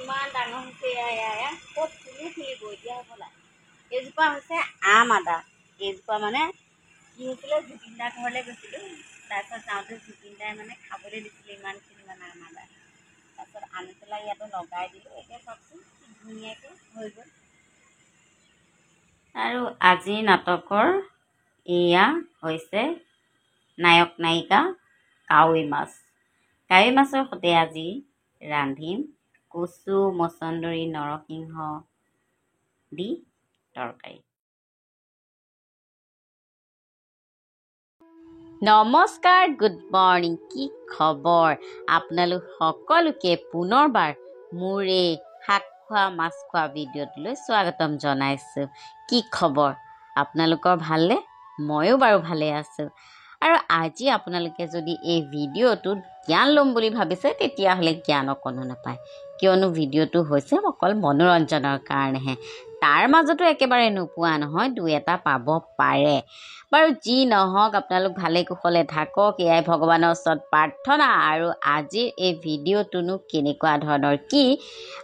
ইমান ডাঙৰ হৈছে এয়া ক'ত ফুলিব এতিয়া হ'বলা এইজোপা হৈছে আম আদা এইজোপা মানে কি হৈছিলে জুবিন দাৰ ঘৰলৈ গৈছিলোঁ তাৰপিছত যাওঁতে জুবিন দাই মানে খাবলৈ দিছিলে ইমানখিনি মানে আম আদা তাৰপিছত আনি পেলাই ইয়াতো লগাই দিলোঁ এতিয়া চাওকচোন ধুনীয়াকৈ হৈ গ'ল আৰু আজিৰ নাটকৰ এয়া হৈছে নায়ক নায়িকা কাৱৈ মাছৰ সৈতে আজি ৰান্ধিম কচু মচন্দৰী নৰসিংহ দি তৰকাৰী। নমস্কাৰ, গুড মৰ্ণিং। কি খবৰ? আপোনালোক সকলোকে পুনৰবাৰ মোৰ এই শাক খোৱা মাছ খোৱা ভিডিঅ'টোলৈ স্বাগতম জনাইছোঁ। কি খবৰ? আপোনালোকৰ ভালনে? ময়ো বাৰু ভালে আছোঁ। আৰু আজি আপোনালোকে যদি এই ভিডিঅ'টোত জ্ঞান ল'ম বুলি ভাবিছে তেতিয়াহ'লে জ্ঞান অকণো নাপায়, কিয়নো ভিডিঅ'টো হৈছে অকল মনোৰঞ্জনৰ কাৰণেহে। তাৰ মাজতো একেবাৰে নোপোৱা নহয়, দুই এটা পাব পাৰে। বাৰু যি নহওক আপোনালোক ভালে কুশলে থাকক, এয়াই ভগৱানৰ ওচৰত প্ৰাৰ্থনা। আৰু আজিৰ এই ভিডিঅ'টোনো কেনেকুৱা ধৰণৰ কি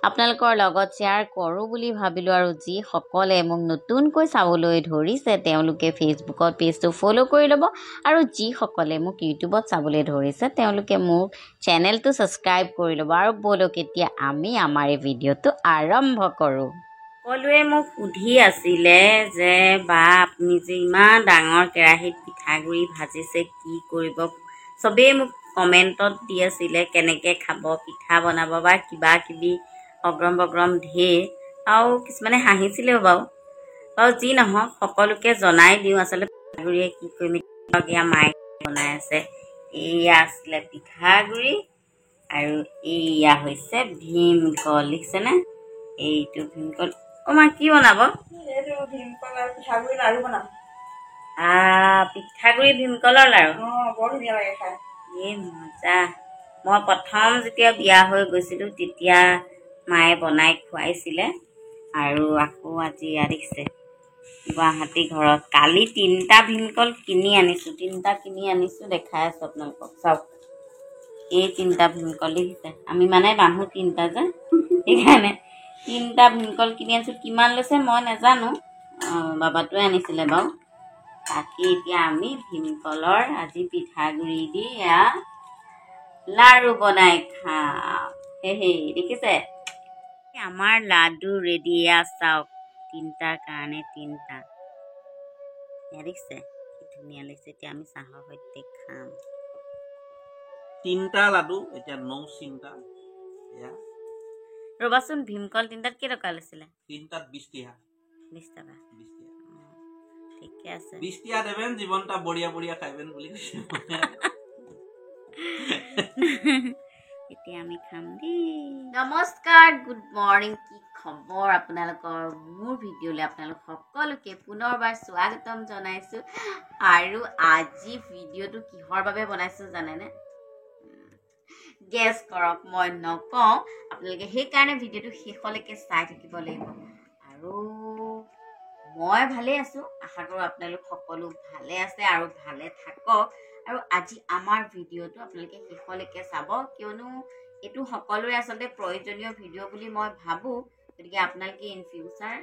আপোনালোকৰ লগত শ্বেয়াৰ কৰোঁ বুলি ভাবিলোঁ। আৰু যিসকলে মোক নতুনকৈ চাবলৈ ধৰিছে তেওঁলোকে ফেচবুকত পেজটো ফ'ল' কৰি ল'ব, আৰু যিসকলে মোক ইউটিউবত চাবলৈ ধৰিছে তেওঁলোকে মোক চেনেলটো ছাবস্ক্ৰাইব কৰি ল'ব। আৰু ব'লক এতিয়া আমি আমাৰ এই ভিডিঅ'টো আৰম্ভ কৰোঁ। সকলোৱে মোক সুধি আছিলে যে বা আপুনি যে ইমান ডাঙৰ কেৰাহীত পিঠাগুড়ি ভাজিছে কি কৰিব, চবেই মোক কমেণ্টত দি আছিলে কেনেকৈ খাব, পিঠা বনাব বা কিবা কিবি অগ্ৰম বগ্ৰম ধেৰ, আৰু কিছুমানে হাঁহিছিলেও বাৰু যি নহওক সকলোকে জনাই দিওঁ আচলতে পিঠাগুড়িয়ে কি কৰিম। এয়া মায়ে বনাই আছে, এয়া আছিলে পিঠাগুড়ি আৰু এয়া হৈছে ভীমকল, দেখিছেনে? এইটো ভীমকল। মা কি বনাব? এইটো ভীমকল আৰু পিঠাগুড়ি লাড়ু বনাম। পিঠাগুড়ি ভীমকলৰ লাড়ু বৰ ধুনীয়া লাগে খাই। এই মজা। মই প্ৰথম যেতিয়া বিয়া হৈ গৈছিলোঁ তেতিয়া মায়ে বনাই খুৱাইছিলে, আৰু আকৌ আজি ইয়াত দেখিছে গুৱাহাটী ঘৰত কালি 3টা ভীমকল কিনি আনিছোঁ দেখাই আছোঁ আপোনালোকক। চাওক এই 3টা ভীমকল দেখিছে, আমি মানে মানুহ 3টা যে সেইকাৰণে 3টা ভীমকল কিনি আনিছোঁ। কিমান লৈছে মই নাজানো, বাবাটোৱে আনিছিলে বাৰু। তাকে এতিয়া আমি ভীমকলৰ আজি পিঠাগুড়ি দি এয়া লাড়ু বনাই খাম। সেই দেখিছে আমাৰ লাডু ৰেডি। এয়া চাওক 3টাৰ কাৰণে 3টা, এয়া দেখিছে কি ধুনীয়া লাগিছে। এতিয়া আমি চাহৰ সৈতে খাম। 3টা লাডু এতিয়া 9 চিন্তা। ৰ'বাচোন, ভীমকল 3টাত কেইটকা লৈছিলে? 3টাত 20 টকা। 20 টকা, ঠিকে আছে। 20 টকা দেবেন, জীৱনটা বঢ়িয়া বঢ়িয়া খাইবেন বুলি কৈছে। এতিয়া আমি খাম দেই। নমস্কাৰ, গুড মৰ্ণিং। কি খবৰ আপোনালোকৰ? মোৰ ভিডিঅ'লৈ আপোনালোক সকলোকে পুনৰবাৰ স্বাগতম জনাইছোঁ। আৰু আজি ভিডিঅ'টো কিহৰ বাবে বনাইছোঁ জানেনে? গেছ কৰক, মই নকওঁ, আপোনালোকে সেইকাৰণে ভিডিঅ'টো শেষলৈকে চাই থাকিব লাগিব। আৰু মই ভালে আছোঁ, আশা কৰোঁ আপোনালোক সকলো ভালে আছে আৰু ভালে থাকক। আৰু আজি আমাৰ ভিডিঅ'টো আপোনালোকে শেষলৈকে চাব, কিয়নো এইটো সকলোৰে আচলতে প্ৰয়োজনীয় ভিডিঅ' বুলি মই ভাবোঁ। গতিকে আপোনালোকে ইন ফিউচাৰ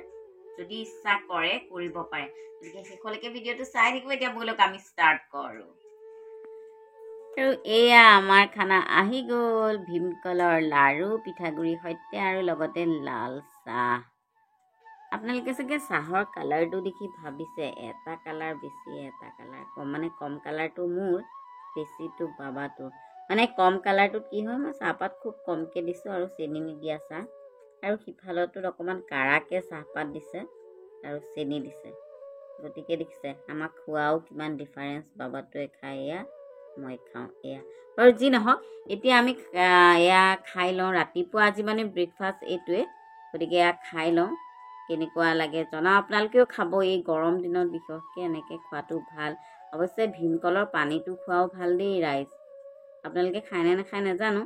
যদি ইচ্ছা কৰে কৰিব পাৰে, গতিকে শেষলৈকে ভিডিঅ'টো চাই থাকিব। এতিয়া ব'লক আমি ষ্টাৰ্ট কৰোঁ। আৰু এয়া আমাৰ খানা আহি গ'ল, ভীমকলৰ লাড়ু পিঠাগুড়িৰ সৈতে আৰু লগতে লাল চাহ। আপোনালোকে চাগে চাহৰ কালাৰটো দেখি ভাবিছে এটা কালাৰ বেছি এটা কালাৰ কম, মানে কম কালাৰটো মোৰ, বেছিটো বাবাটো। মানে কম কালাৰটোত কি হয়, মই চাহপাত খুব কমকৈ দিছোঁ আৰু চেনি নিদিয়া চাহ, আৰু সিফালটোত অকণমান কাৰাকৈ চাহপাত দিছে আৰু চেনি দিছে। গতিকে দেখিছে আমাক খোৱাও কিমান ডিফাৰেঞ্চ, বাবাটোৱে খাই এয়া, মই খাওঁ এয়া। বাৰু যি নহওক, এতিয়া আমি এয়া খাই লওঁ। ৰাতিপুৱা আজি মানে ব্ৰেকফাষ্ট এইটোৱে, গতিকে এয়া খাই লওঁ। কেনেকুৱা লাগে জনাওঁ, আপোনালোকেও খাব। এই গৰম দিনত বিশেষকৈ এনেকৈ খোৱাটো ভাল। অৱশ্যে ভীমকলৰ পানীটো খোৱাও ভাল দেই ৰাইজ। আপোনালোকে খায়নে নাখায় নাজানো,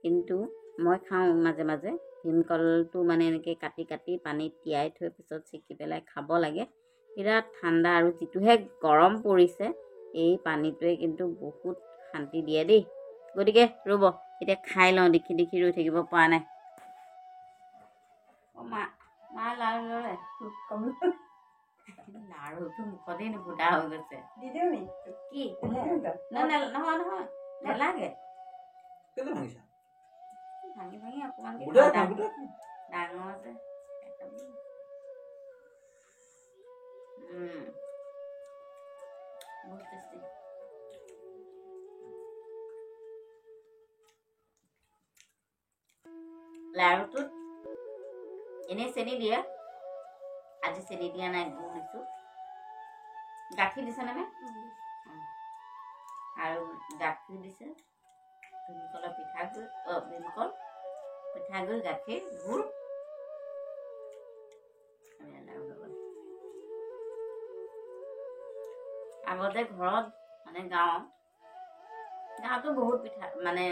কিন্তু মই খাওঁ মাজে মাজে। ভীমকলটো মানে এনেকৈ কাটি কাটি পানীত তিয়াই থৈ পিছত চেকি পেলাই খাব লাগে, বিৰাট ঠাণ্ডা। আৰু যিটোহে গৰম পৰিছে, এই পানীটোৱে কিন্তু বহুত শান্তি দিয়ে দেই। গতিকে ৰ'ব এতিয়া খাই লওঁ, দেখি দেখি ৰৈ থাকিব পৰা নাই। মা মা লাৰু ললে কম লাৰুটো মুখতেই নুফুটা হৈ গৈছে দি দিওঁ নি কি নহয় নহয় নহয় নেলাগে কেলে ভাঙিছা ভাঙি ভাঙি অকণমানকে গোটেই খাওঁ। গোটেই ডাঙৰ আছে বহুত টেষ্টি লাৰুটোত এনেই চেনি দিয়ে আজি চেনি দিয়া নাই গুড় দিছো গাখীৰ দিছে নে আৰু গাখীৰ দিছে ভীমকলৰ পিঠাগুড়ি ভীমকল পিঠাগুড়ি গাখীৰ গুড় আগতে ঘৰত মানে গাঁৱতো বহুত পিঠা মানে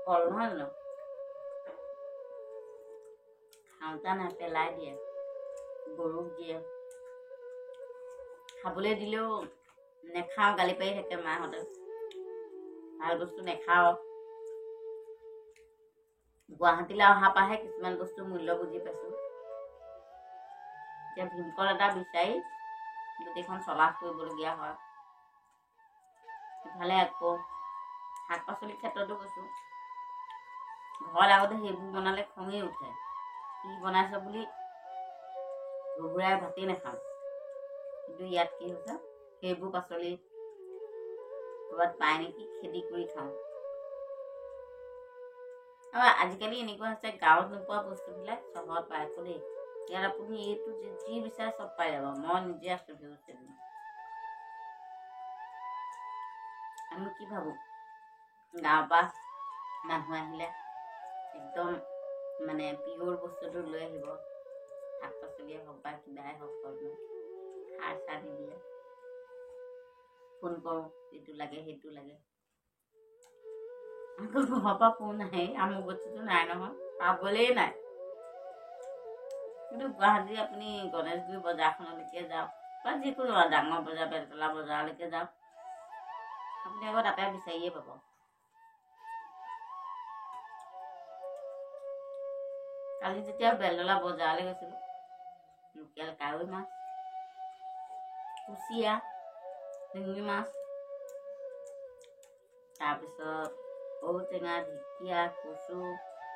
কল নহয় জানো খাওঁতা নাই পেলাই দিয়ে গৰুক দিয়ে খাবলৈ দিলেও নেখাওঁ গালি পাৰি থাকে মাহঁতে ভাল বস্তু নেখাওঁ গুৱাহাটীলৈ অহাৰ পৰাহে কিছুমান বস্তু মূল্য বুজি পাইছোঁ এতিয়া ভীমকল এটা বিচাৰি গোটেইখন চলাচ কৰিবলগীয়া হয় ইফালে আকৌ শাক পাচলিৰ ক্ষেত্ৰতো কৈছোঁ ঘৰত আগতে সেইবোৰ বনালে খঙেই উঠে কি বনাইছ বুলি ঘুগুৰাই ভাতেই নাখাওঁ কিন্তু ইয়াত কি হৈছে সেইবোৰ পাচলি ক'ৰবাত পায় নেকি খেতি কৰি খাওঁ আৰু আজিকালি এনেকুৱা হৈছে গাঁৱত নোপোৱা বস্তুবিলাক চহৰত পায় আকৌ দেই ইয়াত আপুনি এইটো যি বিচাৰে চব পাই যাব মই নিজে আচৰিত হৈছোঁ আমি কি ভাবোঁ গাঁৱৰ পৰা মানুহ আহিলে একদম মানে পিয়ৰ বস্তুটো লৈ আহিব শাক পাচলিয়ে হওক বা কিবাই হওক সাৰ চাৰ নিদিয়ে ফোন কৰোঁ এইটো লাগে সেইটো লাগে আকৌ ঘৰৰ পৰা ফোন আহে আমুক বস্তুটো নাই নহয় পাবলেই নাই কিন্তু গুৱাহাটী আপুনি গণেশগুৰি বজাৰখনলৈকে যাওক বা যিকোনো ডাঙৰ বজাৰ বেলতলা বজাৰলৈকে যাওক আপুনি আকৌ তাতে বিচাৰিয়ে পাব কালি যেতিয়া বেলতলা বজাৰলৈ গৈছিলোঁ লোকেল কাৱৈ মাছ কুচিয়া শিঙি মাছ তাৰপিছত ঔটেঙা ঢেকীয়া কচু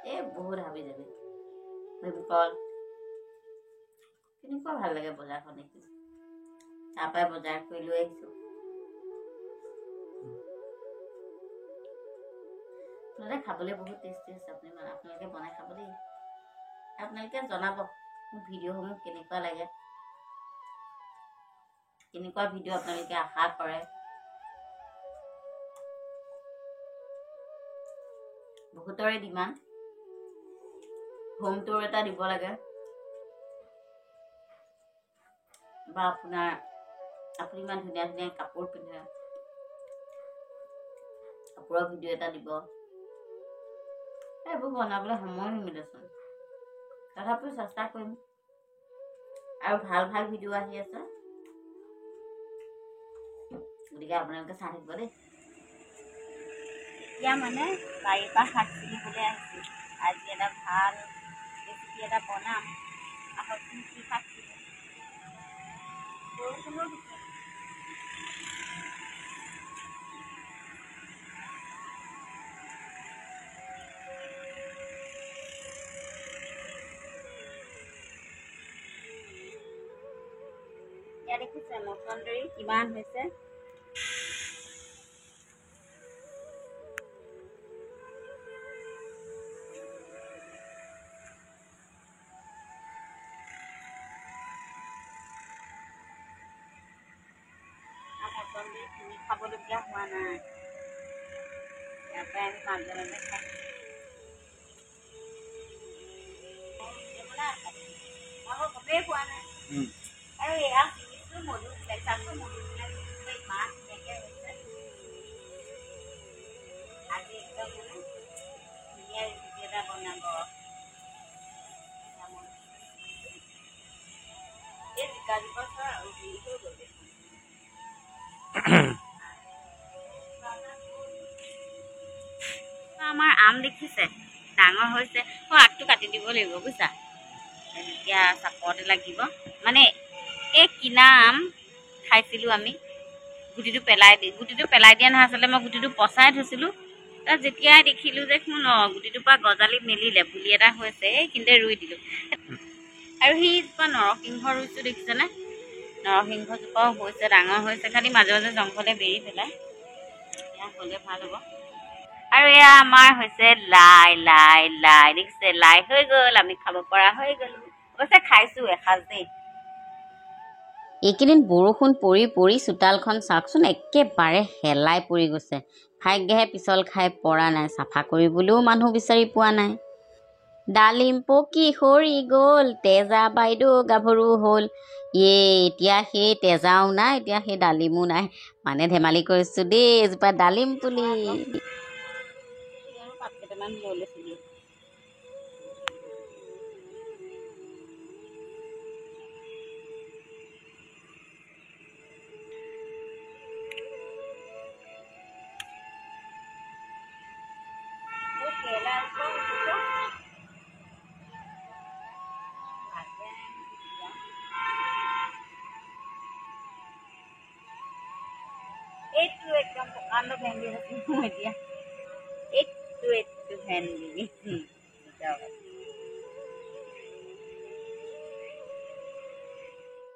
এই বহুত হাবি যাবি ভীমকল কেনেকুৱা ভাল লাগে বজাৰখন দেখি তাৰ পৰাই বজাৰ কৰি লৈ আহিছোঁ খাবলৈ বহুত টেষ্টি আছে আপোনালোকে বনাই খাব দেই আপোনালোকে জনাব মোৰ ভিডিঅ'সমূহ কেনেকুৱা লাগে কেনেকুৱা ভিডিঅ' আপোনালোকে আশা কৰে বহুতৰে ডিমাণ্ড হোম টুৰ এটা দিব লাগে বা আপুনি ইমান ধুনীয়া ধুনীয়া কাপোৰ পিন্ধে কাপোৰৰ ভিডিঅ' এটা দিব এইবোৰ বনাবলৈ সময় নিমিলেচোন তথাপিও চেষ্টা কৰিম আৰু ভাল ভাল ভিডিঅ' আহি আছে গতিকে আপোনালোকে চাই থাকিব দেই এতিয়া মানে বাৰীৰ পৰা শাক তুলিবলৈ আহিছোঁ আজি এটা ভাল ৰেচিপি এটা বনাম আহকচোন কি শাক বৰষুণো দিছে ইয়াত দেখিছে মচন্দৰী কিমান হৈছে মচন্দৰী কিনি খাবলগীয়া হোৱা নাই ইয়াৰ পৰাই আমি মাজে মাজে খাই মই গমেই পোৱা নাই আৰু এয়া মধু লেচাটো মধুবিলাক ইমান ধুনীয়াকৈ হৈছে আজি একদম মানে ধুনীয়া ৰেচিপি এটা বনাব এই জিকা জোপা আৰু হেৰি হৈ গ'ল আমাৰ আম দেখিছে ডাঙৰ হৈছে আগটো কাটি দিব লাগিব বুজিছা এতিয়া চাপৰতে লাগিব মানে এই কিনা আম খাইছিলোঁ আমি গুটিটো পেলাই দিয়া নহয় আচলতে মই গুটিটো পচাই থৈছিলোঁ তাত যেতিয়াই দেখিলোঁ যে শুন গুটিটোৰ পৰা গজালি মেলিলে পুলি এটা হৈছে এইখিনিতে ৰুই দিলোঁ আৰু সেইজোপা নৰসিংহ ৰুইছোঁ দেখিছেনে নৰসিংহজোপাও হৈছে ডাঙৰ হৈছে খালি মাজে মাজে জংঘলে বেৰি পেলাই এয়া হ'লে ভাল হ'ব আৰু এয়া আমাৰ হৈছে লাই লাই লাই দেখিছে লাই হৈ গ'ল আমি খাব পৰা হৈ গ'লো অৱশ্যে খাইছোঁ এসাঁজ দেই এইকেইদিন বৰষুণ পৰি পৰি চোতালখন চাওকচোন একেবাৰে হেলাই পৰি গৈছে ভাগ্যেহে পিছল খাই পৰা নাই চাফা কৰিবলৈও মানুহ বিচাৰি পোৱা নাই ডালিম পকি সৰি গ'ল তেজা বাইদেউ গাভৰু হ'ল এতিয়া সেই তেজাও নাই এতিয়া সেই ডালিমো নাই মানে ধেমালি কৰিছোঁ দেই এজোপা ডালিম পুলি পাত কেইটামান লৈ লৈছিলোঁ এইটো একদম প্ৰকাণ্ড ভেন্দি হৈছিল মই এতিয়া এইটো ভেন্দি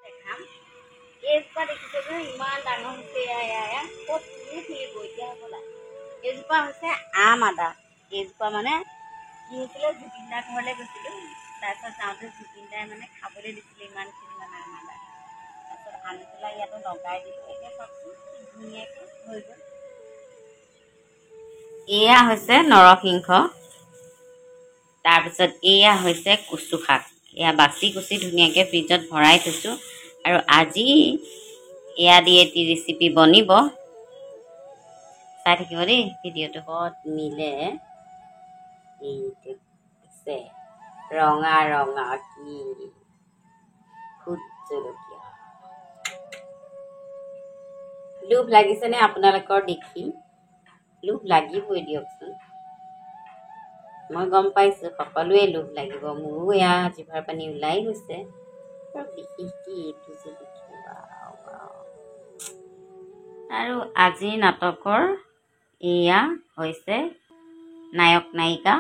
দেখাম এইজোপা দেখিছে যে ইমান ডাঙৰ হৈছে এয়া ক'ত ফুলিব এতিয়া হ'বলা এইজোপা হৈছে আম আদা এইজোপা মানে কি হৈছিলে জুবিন দাৰ ঘৰলৈ গৈছিলোঁ তাৰপিছত যাওঁতে জুবিন দাই মানে খাবলৈ দিছিলে ইমানখিনি মানে আম আদা তাৰপিছত আনি পেলাই ইয়াতো লগাই দিলোঁ এতিয়া চাওকচোন ধুনীয়াকৈ হৈ গ'ল এয়া হৈছে নৰসিংহ তাৰপিছত এয়া হৈছে কচু শাক এয়া বাচি কুচি ধুনীয়াকৈ ফ্ৰিজত ভৰাই থৈছোঁ আৰু আজি এয়া দি এটি ৰেচিপি বনিব চাই থাকিব দেই ভিডিঅ'টো বহুত মিলে এইটো আছে ৰঙা ৰঙা কি ভোট জলকীয়া লোভ লাগিছেনে আপোনালোকৰ দেখি লোভ লাগিবই দিয়কচোন মই গম পাইছোঁ সকলোৱে লোভ লাগিব মোৰো এয়া জিভাৰ পানী ওলাই গৈছে আৰু বিশেষকৈ এইটো যে দেখিবা আৰু আজিৰ নাটকৰ এয়া হৈছে নায়ক নায়িকা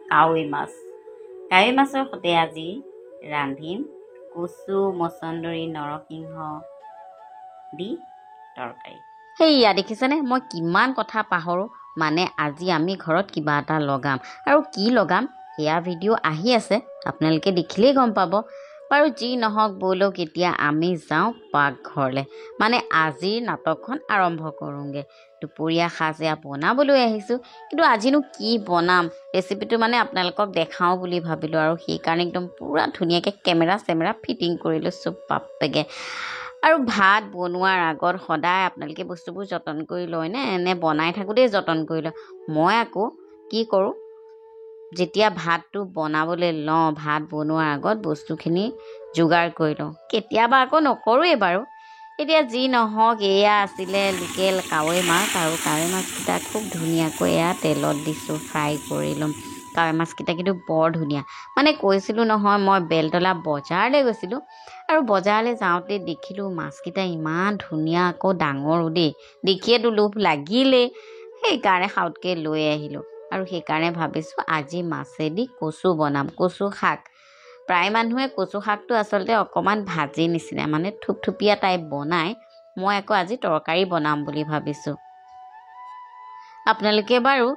কাৱৈ মাছৰ সৈতে আজি ৰান্ধিম কচু মচন্দৰী নৰসিংহ দি তৰকাৰী সেয়া দেখিছেনে মই কিমান কথা পাহৰোঁ মানে আজি আমি ঘৰত কিবা এটা লগাম আৰু কি লগাম সেয়া ভিডিঅ' আহি আছে আপোনালোকে দেখিলেই গম পাব বাৰু যি নহওক ব'লক এতিয়া আমি যাওঁ পাকঘৰলৈ মানে আজিৰ নাটকখন আৰম্ভ কৰোঁগৈ দুপৰীয়া সাজ এয়া বনাবলৈ আহিছোঁ কিন্তু আজিনো কি বনাম ৰেচিপিটো মানে আপোনালোকক দেখাওঁ বুলি ভাবিলোঁ আৰু সেইকাৰণে একদম পূৰা ধুনীয়াকৈ কেমেৰা ফিটিং কৰিলোঁ চব বাপেকে আৰু ভাত বনোৱাৰ আগত সদায় আপোনালোকে বস্তুবোৰ যতন কৰি লয়নে নে বনাই থাকোঁতেই যতন কৰি লয় মই আকৌ কি কৰোঁ যেতিয়া ভাতটো বনাবলৈ লওঁ ভাত বনোৱাৰ আগত বস্তুখিনি যোগাৰ কৰি লওঁ কেতিয়াবা আকৌ নকৰোঁৱেই বাৰু এতিয়া যি নহওক এয়া আছিলে লোকেল কাৱৈ মাছ আৰু কাৱৈ মাছকেইটা খুব ধুনীয়াকৈ এয়া তেলত দিছোঁ ফ্ৰাই কৰি ল'ম কাৱৈ মাছকেইটা কিন্তু বৰ ধুনীয়া মানে কৈছিলোঁ নহয় মই বেলতলা বজাৰলৈ গৈছিলোঁ আৰু বজাৰলৈ যাওঁতে দেখিলোঁ মাছকেইটা ইমান ধুনীয়া আকৌ ডাঙৰো দেই দেখিয়েতো লোভ লাগিলেই সেইকাৰণে সাউতকৈ লৈ আহিলোঁ আৰু সেইকাৰণে ভাবিছোঁ আজি মাছেদি কচু বনাম কচু শাক প্ৰায় মানুহে কচু শাকটো আচলতে অকণমান ভাজি নিচিনা মানে থুপথুপীয়া টাইপ বনাই মই আকৌ আজি তৰকাৰী বনাম বুলি ভাবিছোঁ আপোনালোকে বাৰু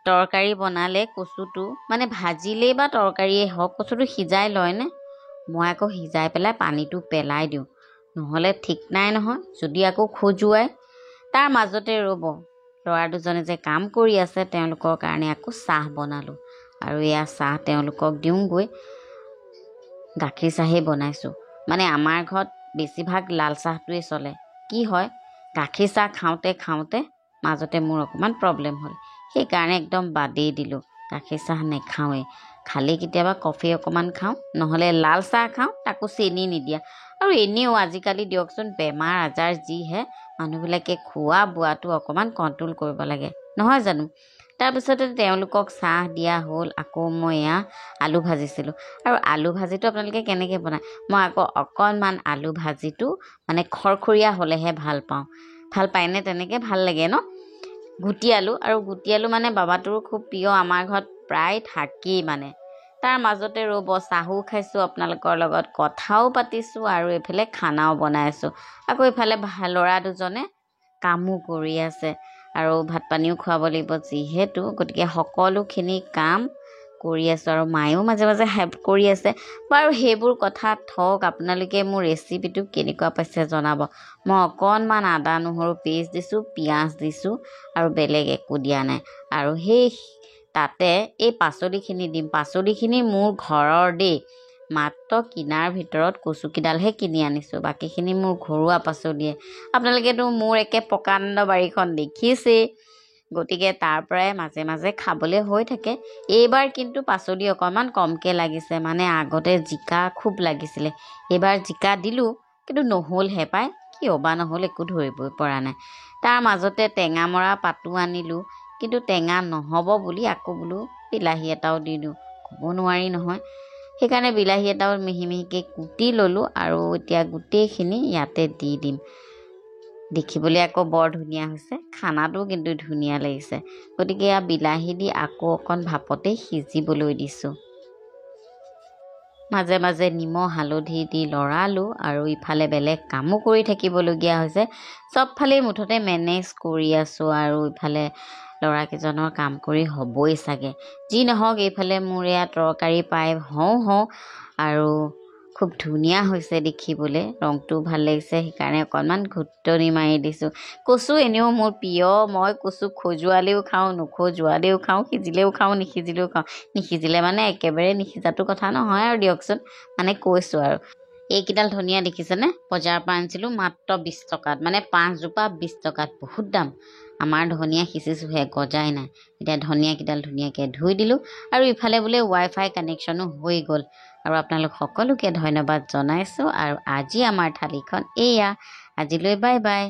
তৰকাৰী বনালে কচুটো মানে ভাজিলেই বা তৰকাৰীয়ে হওক কচুটো সিজাই লয়নে মই আকৌ সিজাই পেলাই পানীটো পেলাই দিওঁ নহ'লে ঠিক নাই নহয় যদি আকৌ খজুৱাই তাৰ মাজতে ৰ'ব ল'ৰা দুজনে যে কাম কৰি আছে তেওঁলোকৰ কাৰণে আকৌ চাহ বনালোঁ আৰু এয়া চাহ তেওঁলোকক দিওঁগৈ গাখীৰ চাহেই বনাইছোঁ মানে আমাৰ ঘৰত বেছিভাগ লাল চাহটোৱেই চলে কি হয় গাখীৰ চাহ খাওঁতে মাজতে মোৰ অকণমান প্ৰব্লেম হ'ল সেইকাৰণে একদম বাদেই দিলোঁ গাখীৰ চাহ নেখাওঁৱেই খালি কেতিয়াবা কফি অকণমান খাওঁ নহ'লে লাল চাহ খাওঁ তাকো চেনি নিদিয়া আৰু এনেও আজিকালি দিয়কচোন বেমাৰ আজাৰ যিহে মানুহবিলাকে খোৱা বোৱাটো অকণমান কণ্ট্ৰল কৰিব লাগে নহয় জানো তাৰপিছতে তেওঁলোকক চাহ দিয়া হ'ল। আকৌ মই এয়া আলু ভাজিছিলোঁ। আৰু আলু ভাজিটো আপোনালোকে কেনেকৈ বনায়, মই আকৌ অকণমান আলু ভাজিটো মানে খৰখৰীয়া হ'লেহে ভাল পাওঁ। ভাল পায়নে তেনেকৈ? ভাল লাগে ন? গুটি আলু, আৰু গুটি আলু মানে বাবাটোৰো খুব প্ৰিয়, আমাৰ ঘৰত প্ৰায় থাকেই মানে। তাৰ মাজতে ৰ'ব চাহো খাইছোঁ আপোনালোকৰ লগত, কথাও পাতিছোঁ, আৰু এইফালে খানাও বনাই আছোঁ। আকৌ এইফালে ল'ৰা দুজনে কামো কৰি আছে, আৰু ভাত পানীও খুৱাব লাগিব যিহেতু, গতিকে সকলোখিনি কাম কৰি আছোঁ। আৰু মায়েও মাজে মাজে হেল্প কৰি আছে। বাৰু সেইবোৰ কথা থওক, আপোনালোকে মোৰ ৰেচিপিটো কেনেকুৱা পাইছে জনাব। মই অকণমান আদা নহৰু পেষ্ট দিছোঁ, পিঁয়াজ দিছোঁ, আৰু বেলেগ একো দিয়া নাই। আৰু সেই তাতে এই পাচলিখিনি দিম। পাচলিখিনি মোৰ ঘৰৰ দেই, মাত্ৰ কিনাৰ ভিতৰত কচুকেইডালহে কিনি আনিছোঁ, বাকীখিনি মোৰ ঘৰুৱা পাচলিয়ে। আপোনালোকেতো মোৰ একে প্ৰকাণ্ড বাৰীখন দেখিছেই, গতিকে তাৰ পৰাই মাজে মাজে খাবলৈ হৈ থাকে। এইবাৰ কিন্তু পাচলি অকণমান কমকৈ লাগিছে, মানে আগতে জিকা খুব লাগিছিলে, এইবাৰ জিকা দিলোঁ কিন্তু নহ'লহে পাই, কিয় বা নহ'ল একো ধৰিবই পৰা নাই। তাৰ মাজতে টেঙা মৰা পাতো আনিলোঁ, কিন্তু টেঙা নহ'ব বুলি আকৌ বোলো বিলাহী এটাও দি দিওঁ, ক'ব নোৱাৰি নহয়। সেইকাৰণে বিলাহী এটাও মিহি মিহিকৈ কুটি ল'লোঁ, আৰু এতিয়া গোটেইখিনি ইয়াতে দি দিম। দেখিবলৈ আকৌ বৰ ধুনীয়া হৈছে, খানাটো কিন্তু ধুনীয়া লাগিছে। গতিকে এয়া বিলাহী দি আকৌ অকণ ভাপতে সিজিবলৈ দিছোঁ। মাজে মাজে নিমখ হালধি দি লৰালোঁ, আৰু ইফালে বেলেগ কামো কৰি থাকিবলগীয়া হৈছে। চবফালেই মুঠতে মেনেজ কৰি আছোঁ, আৰু ইফালে ল'ৰাকেইজনৰ কাম কৰি হ'বই চাগে। যি নহওক, এইফালে মোৰ এয়া তৰকাৰী পাই হওঁ, আৰু খুব ধুনীয়া হৈছে দেখিবলৈ, ৰংটোও ভাল লাগিছে, সেইকাৰণে অকণমান ঘুটনি মাৰি দিছোঁ। কচু এনেও মোৰ প্ৰিয়, মই কচু খজুৱালেও খাওঁ, নখজুৱালেও খাওঁ, সিজিলেও খাওঁ, নিসিজিলেও খাওঁ। নিসিজিলে মানে একেবাৰে নিসিজাটো কথা নহয় আৰু দিয়কচোন, মানে কৈছোঁ আৰু। এইকেইডাল ধনিয়া দেখিছেনে? বজাৰৰ পৰা আনিছিলোঁ মাত্ৰ 20 টকাত, মানে 5 জোপা 20 টকাত, বহুত দাম। আমাৰ ধনিয়া সিঁচিছোঁহে, গজাই নাই। এতিয়া ধনিয়াকেইডাল ধুনীয়াকৈ ধুই দিলোঁ, আৰু ইফালে বোলে ৱাইফাই কানেকশ্যনো হৈ গ'ল। আৰু আপোনালোক সকলোকে ধন্যবাদ জনাইছোঁ, আৰু আজি আমাৰ থালিখন এয়া। আজিলৈ বাই বাই।